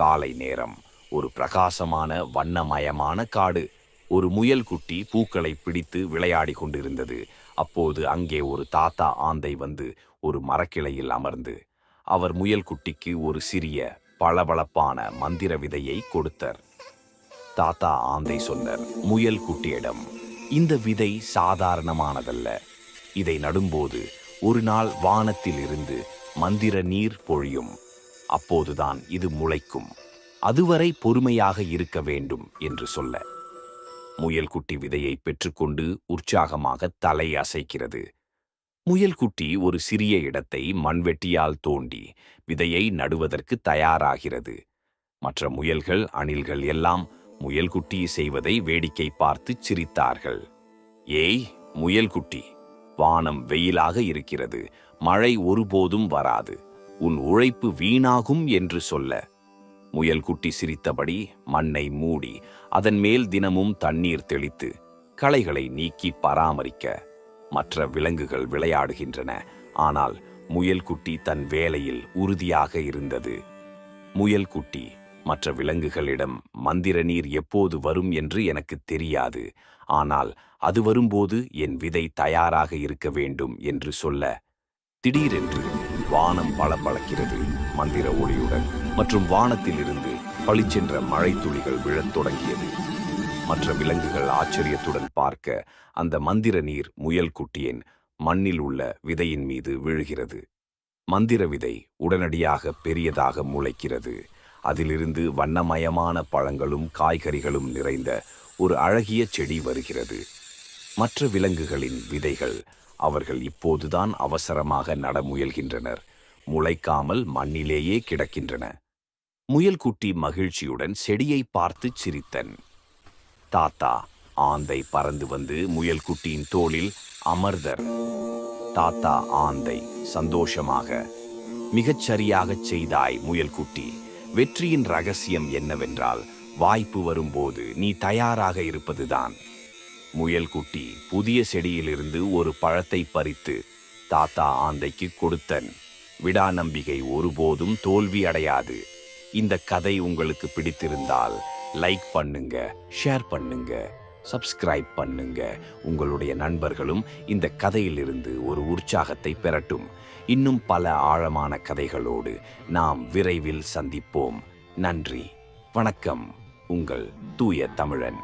காலை நேரம். ஒரு பிரகாசமான வண்ணமயமான காடு. ஒரு முயல் குட்டி பூக்களை பிடித்து விளையாடி கொண்டிருந்தது. அப்போது அங்கே ஒரு தாத்தா ஆந்தை வந்து ஒரு மரக்கிளையில் அமர்ந்து அவர் முயல் குட்டிக்கு ஒரு சிறிய பளபளப்பான மந்திர விதையை கொடுத்தார். தாத்தா ஆந்தை சொன்னார் முயல் குட்டியிடம், இந்த விதை சாதாரணமானதல்ல. இதை நடும்போது ஒரு நாள் வானத்தில் இருந்து மந்திர நீர் பொழியும். அப்போதுதான் இது முளைக்கும். அதுவரை பொறுமையாக இருக்க வேண்டும் என்று சொல்ல, முயல் குட்டி விதையை பெற்றுக்கொண்டு உற்சாகமாக தலை அசைக்கிறது. முயல் குட்டி ஒரு சிறிய இடத்தை மண்வெட்டியால் தோண்டி விதையை நடுவதற்கு தயாராகிறது. மற்ற முயல்கள் அணில்கள் எல்லாம் முயல் குட்டி செய்வதை வேடிக்கை பார்த்து சிரித்தார்கள். ஏய் முயல் குட்டி, வானம் வெயிலாக இருக்கிறது, மழை ஒருபோதும் வராது, உன் உழைப்பு வீணாகும் என்று சொல்ல, முயல் குட்டி சிரித்தபடி மண்ணை மூடி அதன் மேல் தினமும் தண்ணீர் தெளித்து களைகளை நீக்கி பராமரிக்க. மற்ற விலங்குகள் விளையாடுகின்றன, ஆனால் முயல் குட்டி தன் வேலையில் உறுதியாக இருந்தது. முயல் குட்டி மற்ற விலங்குகளிடம், மந்திர நீர் எப்போது வரும் என்று எனக்கு தெரியாது, ஆனால் அது வரும்போது என் விதை தயாராக இருக்க வேண்டும் என்று சொல்ல, திடீரென்று வானம் பளபளக்கிறது மந்திர ஒளியுடன் மற்றும் வானத்தில் இருந்து பளிச்சென்ற மழை துளிகள் விழத் தொடங்கியது. மற்ற விலங்குகள் ஆச்சரியத்துடன் பார்க்க அந்த மந்திர நீர் முயல் குட்டியின் மண்ணில் உள்ள விதையின் மீது விழுகிறது. மந்திர விதை உடனடியாக பெரியதாக முளைக்கிறது. அதிலிருந்து வண்ணமயமான பழங்களும் காய்கறிகளும் நிறைந்த ஒரு அழகிய செடி வருகிறது. மற்ற விலங்குகளின் விதைகள் அவர்கள் இப்போதுதான் அவசரமாக நட முயல்கின்றனர். முளைக்காமல் மண்ணிலேயே கிடக்கின்றன. முயல் குட்டி மகிழ்ச்சியுடன் செடியை பார்த்து சிரித்தன். தாத்தா ஆந்தை பறந்து வந்து முயல் குட்டியின் தோளில் அமர்தர். தாத்தா ஆந்தை சந்தோஷமாக, மிகச் சரியாகச் செய்தாய் முயல் குட்டி. வெற்றியின் ரகசியம் என்னவென்றால், வாய்ப்பு வரும்போது நீ தயாராக இருப்பதுதான். முயல் குட்டி புதிய செடியிலிருந்து ஒரு பழத்தை பறித்து தாத்தா ஆந்தைக்கு கொடுத்தன். விடாநம்பிக்கை ஒருபோதும் தோல்வி அடையாது. இந்த கதை உங்களுக்கு பிடித்திருந்தால் லைக் பண்ணுங்க, ஷேர் பண்ணுங்க, சப்ஸ்கிரைப் பண்ணுங்க. உங்களுடைய நண்பர்களும் இந்த கதையிலிருந்து ஒரு உற்சாகத்தை பெறட்டும். இன்னும் பல ஆழமான கதைகளோடு நாம் விரைவில் சந்திப்போம். நன்றி, வணக்கம். உங்கள் தூய தமிழன்.